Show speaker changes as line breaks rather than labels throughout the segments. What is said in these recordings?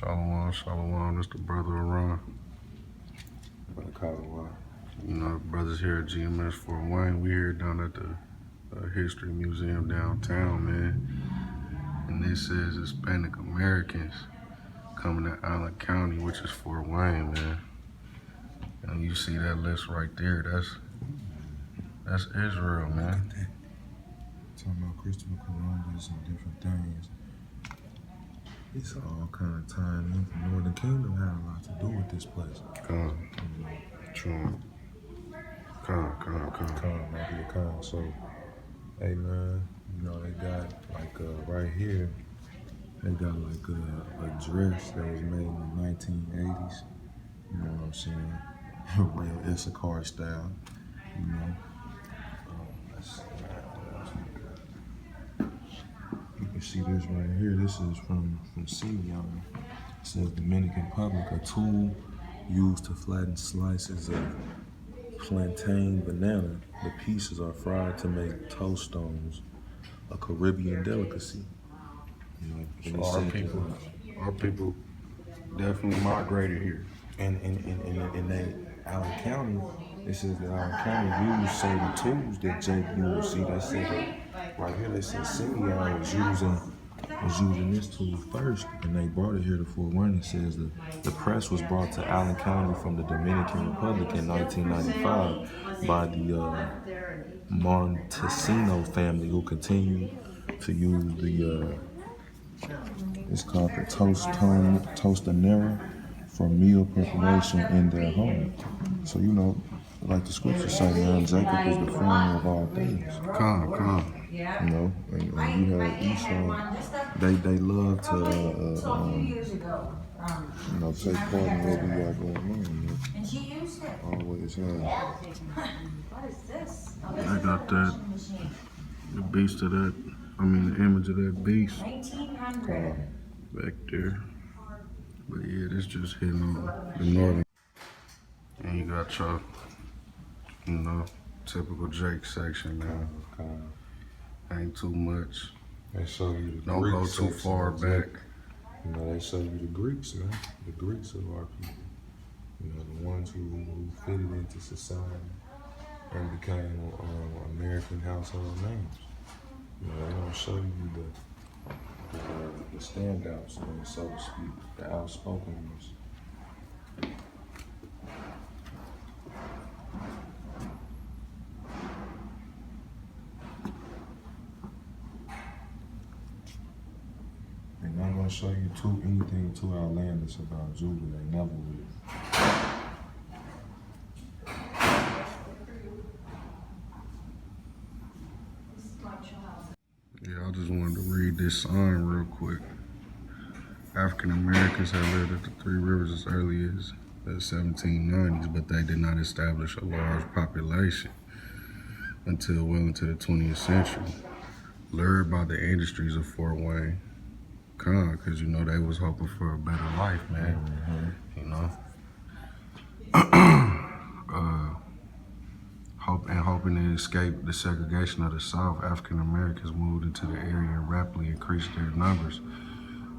Shalawam, Shalawam. That's the brother of Ron.
Brother Yahawah.
You know, brothers here at GMS Fort Wayne. We here down at the History Museum downtown, man. And this says Hispanic Americans coming to Allen County, which is Fort Wayne, man. And you see that list right there. That's Israel, man.
Talking about Christopher Columbus and different things. It's all kind of tying in. The Northern Kingdom had a lot to do with this place.
True.
So, hey man, you know, they got like right here, they got like a dress that was made in the 1980s. You know what I'm saying? Real Issachar style, you know. You can see this right here. This is from Simeon. It says Dominican Republic, a tool used to flatten slices of plantain banana. The pieces are fried to make toast stones, a Caribbean delicacy. You know,
So our people definitely migrated here.
And they Allen County, it says that Allen County used certain tools that Jake used. See, they said that right here. They said Simeon was using this tool first, and they brought it here to Fort Wayne. It says the press was brought to Allen County from the Dominican Republic in 1995 by the Montesino family, who continued to use the it's called the tostanera for meal preparation in their home. So, you know, like the scriptures say, man, Jacob is the former of all things. You know, and you have Esau, they love to, you know, take part in what we got going on, man.
And she used it.
Always have.
What is this?
I got that, the beast of that, the image of that beast
1900.
back there. But yeah, this just hitting on the northern. And you got your, you know, typical Jake section, man. Ain't too much.
They show you the
Don't
Greek
go too far back.
You know, they show you the Greeks, man. The Greeks of our people. You know, the ones who fitted into society and became American household names. You know, they don't show you the standouts, you know, so to speak, the outspokenness. They're not gonna show you anything too outlandish about Judah. They never will.
Yeah, I just wanted to read this sign real quick. African Americans had lived at the Three Rivers as early as the 1790s, but they did not establish a large population until well into the 20th century. Lured by the industries of Fort Wayne, because you know they was hoping for a better life, man. You know, hoping to escape the segregation of the South, African Americans moved into the area and rapidly increased their numbers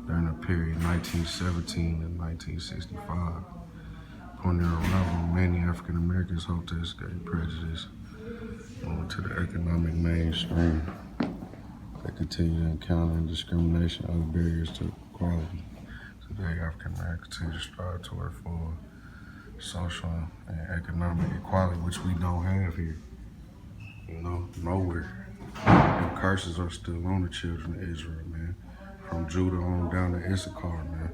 during the period 1917 to 1965. Upon their arrival, many African Americans hoped to escape prejudice to the economic mainstream. They continue to encounter discrimination and other barriers to equality. Today, African Americans continue to strive toward full social and economic equality, which we don't have here. You know, nowhere. And curses are still on the children of Israel, man. From Judah on down to Issachar, man.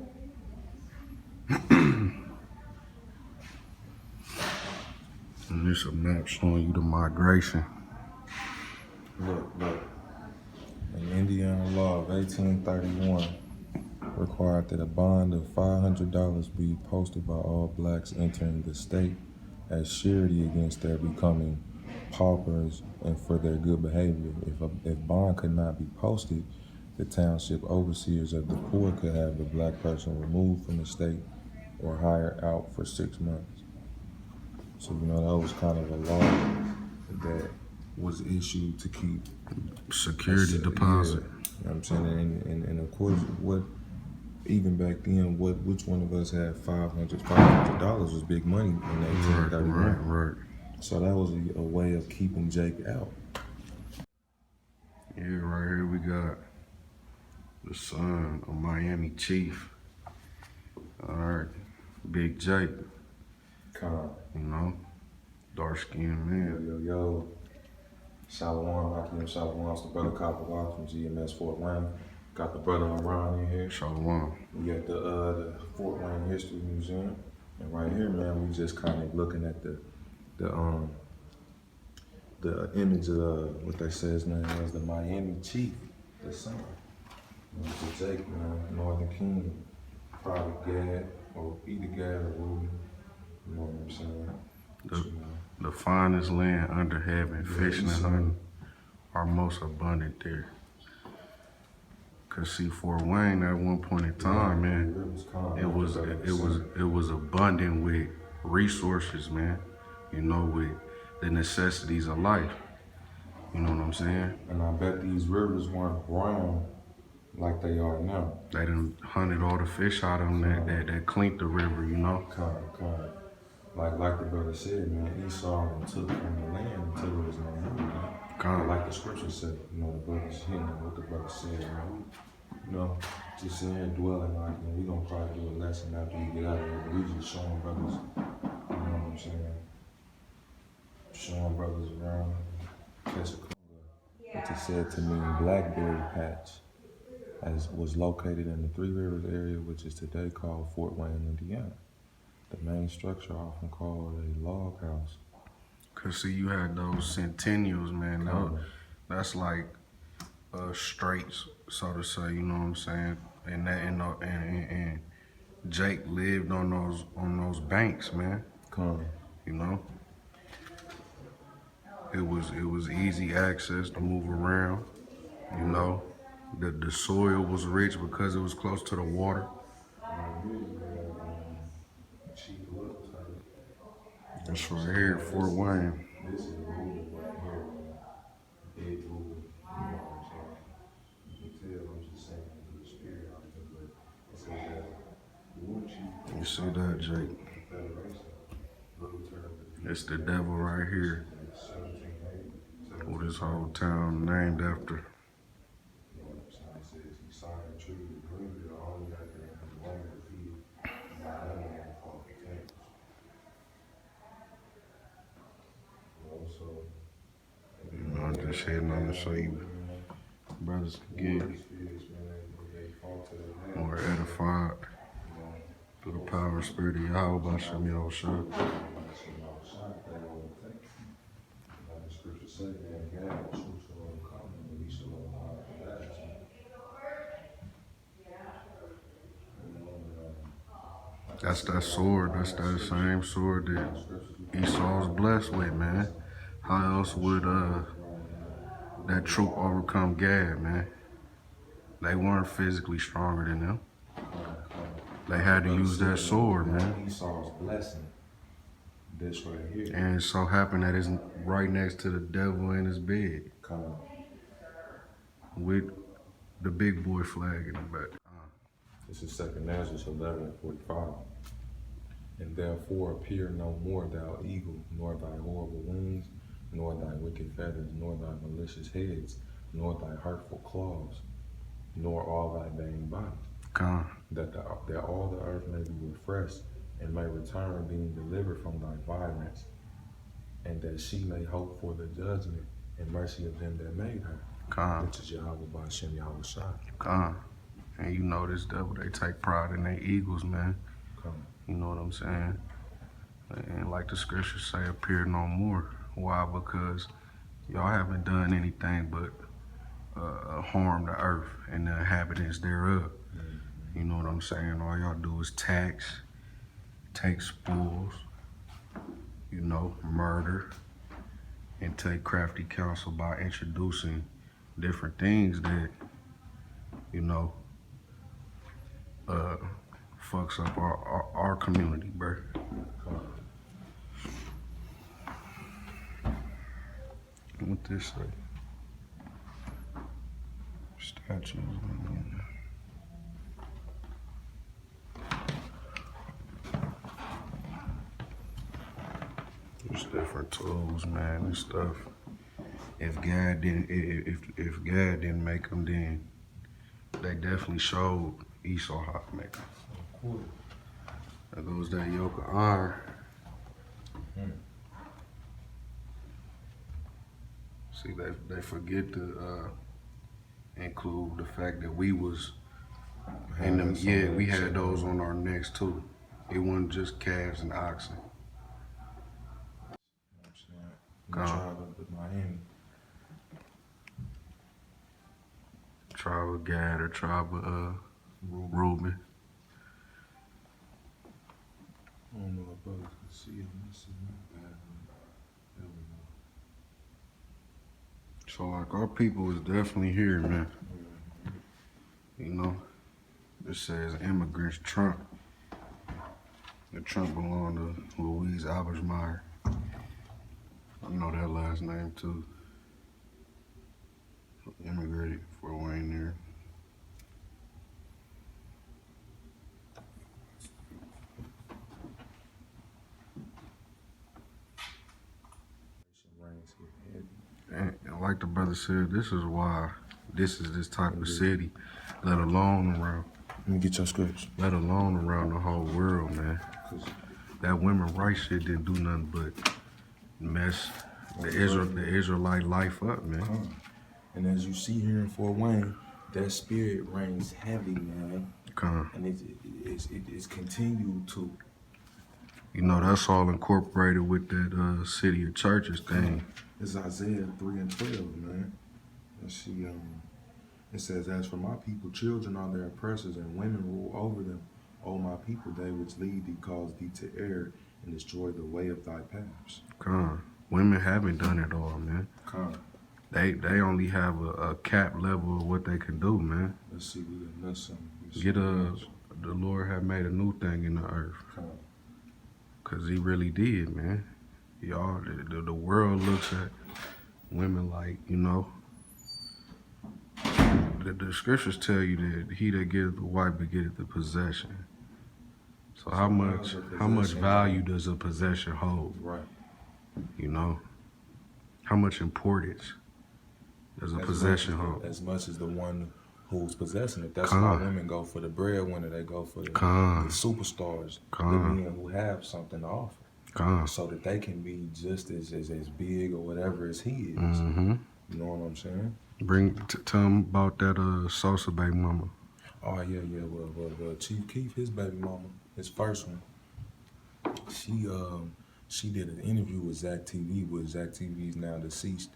And there's a map showing you the migration.
Look. An Indiana law of 1831 required that a bond of $500 be posted by all blacks entering the state as surety against their becoming paupers and for their good behavior. If bond could not be posted, the township overseers of the poor could have the black person removed from the state or hired out for 6 months. So, you know, that was kind of a law that was issued to keep
security deposit.
Yeah, you know what I'm saying? And of course, even back then, which one of us had $500 was big money in
Right,
1831.
right.
So that was a way of keeping Jake out.
Yeah, right here we got the son of Miami Chief. All right, Big Jake, you know, dark-skinned man.
Yo. Shalawam, Shalawam's the brother Qadash from GMS Fort Wayne. Got the brother Ron in here.
Shalawam.
We got the Fort Wayne History Museum. And right here, man, we just kind of looking at the image of what they say his name was, the Miami Chief, the son. Mr. Jake, man, Northern Kingdom. Probably Gad, or either Gad or Ruby. You know what I'm saying?
The finest land under heaven, fishing and hunting are most abundant there. Cause see, Fort Wayne at one point in time, man, it was abundant with resources, man. You know, with the necessities of life. You know what I'm saying?
And I bet these rivers weren't brown like they are now.
They done hunted all the fish out of them that cleaned the river, you know?
Kind. Like the brother said, man, Esau took from the land until there was no more, man. Like the scripture said, you know, the brothers hitting what the brother said, man. You know, just sitting here dwelling like, you know, we gonna probably do a lesson after we get out of here. We just showing brothers, you know what I'm saying? Showing brothers around, catch a conga. What they said to me in Blackberry Patch, as was located in the Three Rivers area, which is today called Fort Wayne, Indiana. The main structure often called a log house.
Cause see, you had those centennials, man. That's like straits, so to say. You know what I'm saying? And Jake lived on those banks, man. You know, it was easy access to move around. You know, the soil was rich because it was close to the water. That's right here, Fort Wayne.
This is moving right here, big moving. You can tell I'm just saying the spirit out there, but it says that
You see that, Jake? It's the devil right here. Who this whole town named after. I'm just heading on to show you brothers can get more edified through the power and spirit of Yahawah, Bahasham, Yahawashi. That's that sword. That's that same sword that Esau's blessed with, man. How else would that troop overcome Gad, man? They weren't physically stronger than them. They had to use that sword, man.
Esau's blessing. This right here.
And it so happened that it's right next to the devil in his bed. With the big boy flag in the back.
This is 2 Ezra 11:45. And therefore appear no more thou eagle, nor thy horrible wings, nor thy wicked feathers, nor thy malicious heads, nor thy hurtful claws, nor all thy vain body. That all the earth may be refreshed, and may return being delivered from thy violence, and that she may hope for the judgment and mercy of them that made her. Which is Yahawah, Bahasham, Yahawashi.
And you know this devil, they take pride in their eagles, man. You know what I'm saying? And like the scriptures say, appear no more. Why? Because y'all haven't done anything but harm the earth and the inhabitants thereof. You know what I'm saying? All y'all do is tax, take spoils, you know, murder, and take crafty counsel by introducing different things that, you know, fucks up our community, bro. What this say? Statues. There's different tools, man, and stuff. If God didn't make them, then they definitely showed Esau how to make them. There goes that yoke of iron. See, they forget to include the fact that we was in them. Yeah, we had those on our necks too. It wasn't just calves and oxen. Tribe of Gad or tribe of Reuben.
I don't know if brothers can see him.
So like our people is definitely here, man. You know, it says immigrants Trump. The Trump belonged to Louise Albersmeyer. I know that last name too. Immigrated for Wayne there. And like the brother said, this is why this is this type of city, let alone around.
Let me get your scripts.
Let alone around the whole world, man. That women's rights shit didn't do nothing but mess the Israelite life up, man.
And as you see here in Fort Wayne, that spirit reigns heavy, man. And it's continued to.
You know, that's all incorporated with that city of churches thing.
It's Isaiah 3:12, man. And see, it says, "As for my people, children are their oppressors, and women rule over them. O my people, they which lead thee cause thee to err, and destroy the way of thy paths."
Women haven't done it all, man. They only have a cap level of what they can do, man.
Let's see, we got another something.
The Lord had made a new thing in the earth. Cause he really did, man. Y'all, the world looks at women like, you know, the scriptures tell you that he that giveth the wife begetteth the possession. So how much value does a possession hold?
Right.
You know, how much importance does a possession hold?
As much as the one who's possessing it. That's why women go for the breadwinner. They go for the superstars, the men who have something to offer, so that they can be just as big or whatever as he is. You know what I'm saying?
Tell him about that Sosa baby mama.
Oh yeah. Well, Chief Keef, his baby mama, his first one. She did an interview with Zach TV. Zach TV is now deceased.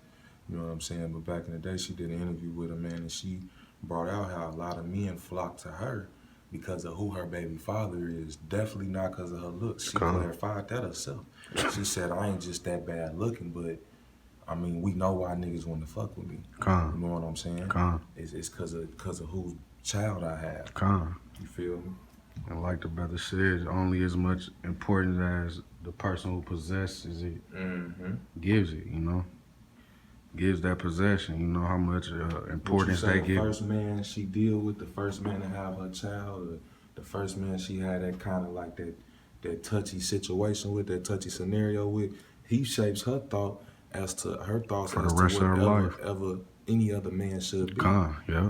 You know what I'm saying? But back in the day, she did an interview with a man, and she brought out how a lot of men flock to her because of who her baby father is. Definitely not because of her looks. She clarified that herself. She said, "I ain't just that bad looking, but I mean, we know why niggas want to fuck with me." You know what I'm saying? It's because of whose child I have. You feel me?
And like the brother said, only as much importance as the person who possesses it gives it, you know? Gives that possession, you know how much importance they give.
The first man she deal with, the first man to have her child, the first man she had that kind of like that touchy situation with, that touchy scenario with, he shapes her thought as to her thoughts
for
as
the rest
to
of her life.
Ever any other man should be.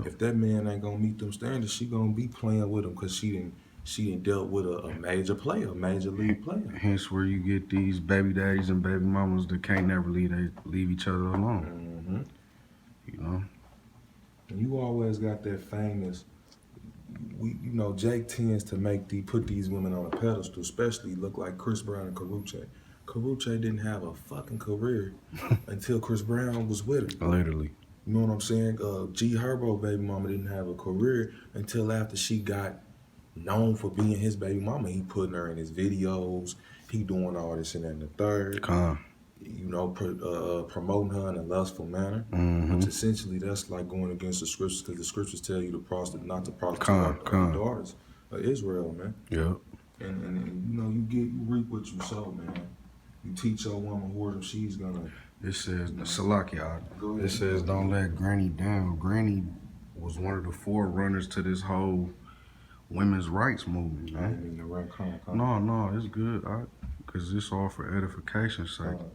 If that man ain't gonna meet them standards, she gonna be playing with him because she didn't dealt with a major player, a major league player.
Hence where you get these baby daddies and baby mamas that can't never leave each other alone. You know?
And you always got that famous, Jake tends to put these women on a pedestal, especially look like Chris Brown and Rawchaa. Rawchaa didn't have a fucking career until Chris Brown was with her.
Literally.
You know what I'm saying? G Herbo baby mama didn't have a career until after she got known for being his baby mama. He putting her in his videos. He doing all this and that and the third. Promoting her in a lustful manner. Which essentially that's like going against the scriptures, because the scriptures tell you not to prostitute the daughters of Israel, man.
Yep.
And you reap what you sow, man. You teach your woman whoredom, she's gonna.
It says Salakia. It says don't let Granny down. Granny was one of the forerunners to this whole women's rights movement, man.
No,
No, it's good. because it's all for edification's sake.
Con.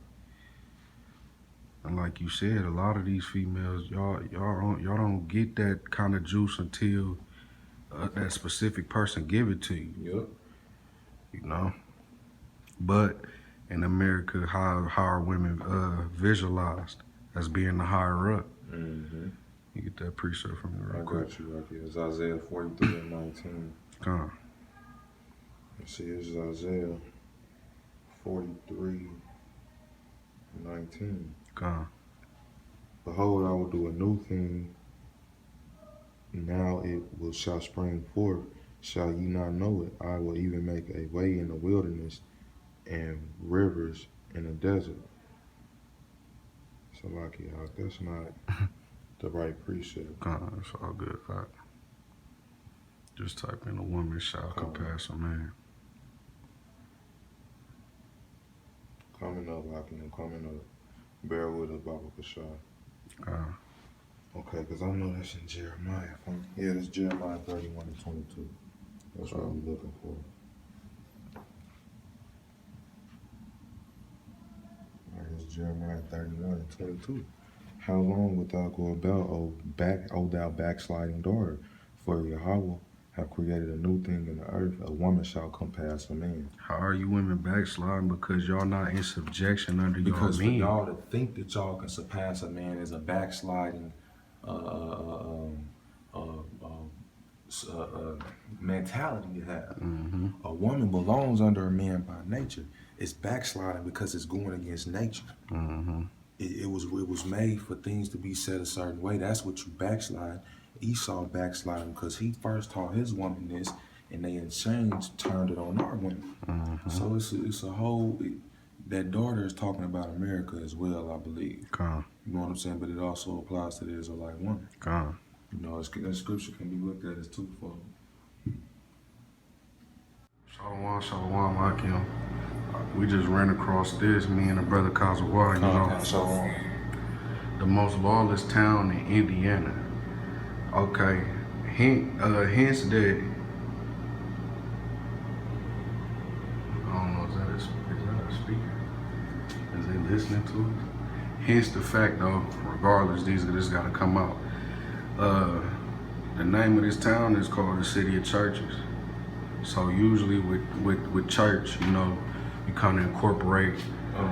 And like you said, a lot of these females, y'all don't get that kind of juice until that specific person give it to you.
Yep.
You know. But in America, how are women visualized as being the higher up?
Mm-hmm.
You get that precept from me
I
real quick.
got you right here. It's Isaiah 43:19.
Come.
See, this is Isaiah 43:19.
Come.
Behold, I will do a new thing. Now shall spring forth. Shall ye not know it? I will even make a way in the wilderness and rivers in the desert. So like, that's not the right precept.
Come. It's all good, right? Just type in a woman shall compass a man.
Coming up, Hakeem, coming up. Bear with us, Baba Kashai. Okay, because I know that's in Jeremiah. Yeah, that's Jeremiah 31:22. That's what I'm looking for. All right, it's Jeremiah 31:22. How long wilt thou go about, O thou backsliding daughter? For Yahawah have created a new thing in the earth. A woman shall compass a man.
How are you women backsliding? Because y'all not in subjection under
Because for
your men.
y'all to think that y'all can surpass a man is a backsliding mentality you have.
Mm-hmm.
A woman belongs under a man by nature. It's backsliding because it's going against nature.
Mm-hmm.
It was made for things to be set a certain way. That's what you backslide. Esau backsliding because he first taught his woman this, and they in change turned it on our women.
Mm-hmm.
So it's a whole. That daughter is talking about America as well, I believe.
Come.
You know what I'm saying? But it also applies to the Israelite woman.
Come.
You know, that scripture can be looked at as twofold.
Shalawam, Hakim. We just ran across this, me and the brother Kazawa, you know.
Shalawam.
The most lawless town in Indiana. Okay. Hence that. I don't know, is that a speaker? Is they listening to us? Hence the fact though, regardless, this gotta come out. The name of this town is called the City of Churches. So usually with church, you know, you kind of incorporate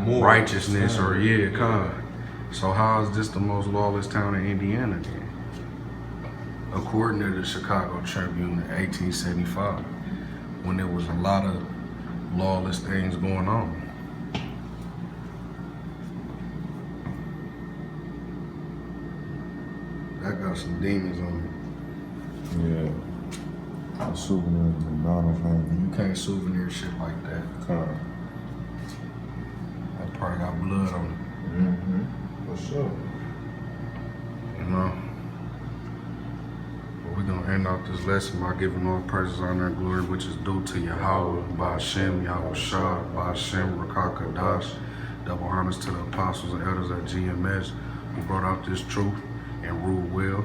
righteousness or kind. So how is this the most lawless town in Indiana then? According to the Chicago Tribune in 1875, when there was a lot of lawless things going on. That got some demons on
Yeah. A souvenir to McDonald's
it.
family.
You can't souvenir shit like that.
Con.
That part got blood on it.
Mm-hmm. For sure.
You know? But we're gonna end off this lesson by giving all praises, honor, and glory, which is due to Yahawah, Bahasham, Yahawashi, Bahasham, Rawchaa, Qadash. Double honors to the apostles and elders at GMS who brought out this truth and ruled well.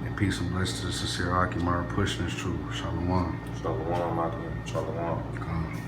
And peace and blessings to the sincere Akimara pushing this truth. Shalawam.
Shalawam, Shalawam.
Come.